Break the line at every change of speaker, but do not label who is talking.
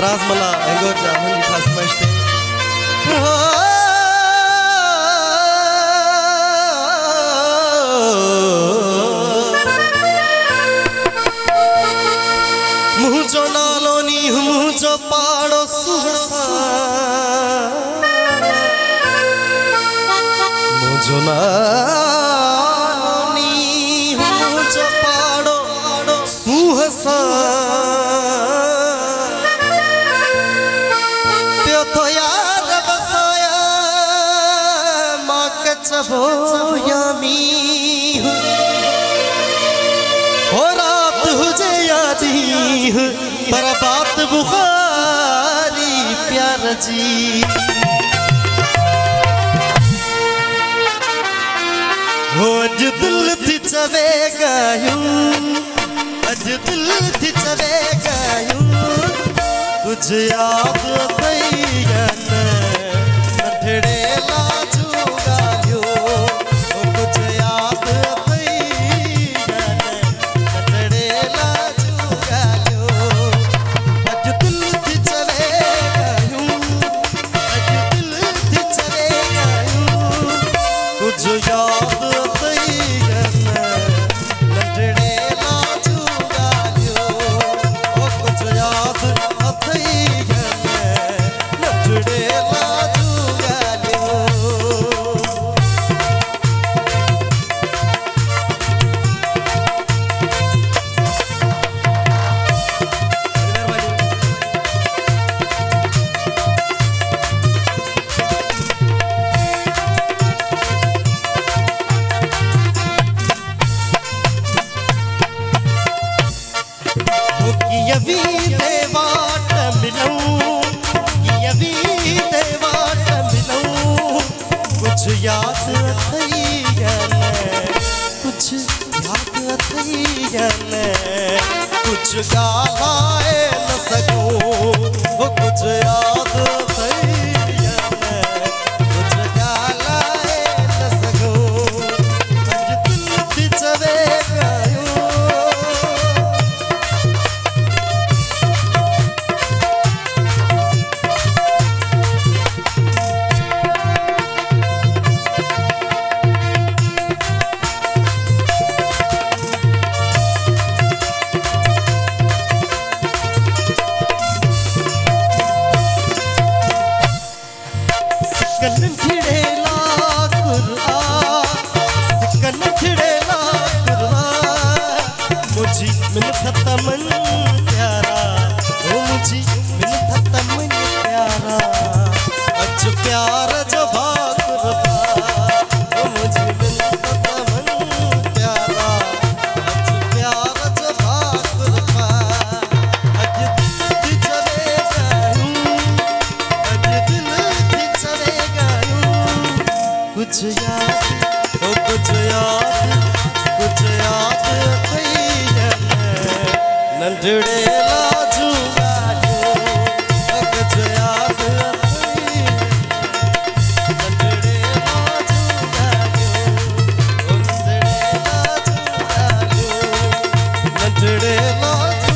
सराज मला एंगोरच्या म्हणजे खास मस्ते मुझो नालोनी मुझो पाड़ो सुहसा मुझो नालोनी मुझो पाड़ो सुहसा त्यो तो यार बसाया माँ कचबो यामी हो रात हुजे यादी पर बात बुखारी प्यार जी हो अज दिल थी चवे गायूं अज दिल थी चवे गायूं कुछ याद तैयन नठड़े लाजू गायो कुछ याद तैयन नठड़े लाजू गायो अज दिल थी चवे गायूं अज दिल थी चवे गायूं कुछ याद तैयन नठड़े लाजू गायो कुछ याद तैयन नठड़े लाजू गायो यवी देवाट मिलूं यवी देवाट मिलूं कुछ याद अथैयन कुछ याद अथैयन कुछ गालाए न सकूं वो कुछ याद अथैयन कुछ गालाए न सकूं अज दिल थी चवे गायूं सिकन छिड़ेला मुझी मिल तमन प्यारा ओ मुझी मिल तमन प्यारा अज प्यार जो भाकुरबा ओ मुझी मिल तमन प्यारा अज प्यार जो भाकुरबा अज दिल थी चवे गायूं अज दिल थी चवे गायूं कुछ याद ओ कुछ याद तैयन नंढड़े लाजू गायो कुछ याद तैयन नंढड़े लाजू गायो नंढड़े लाजू गायो नंढड़े लाजू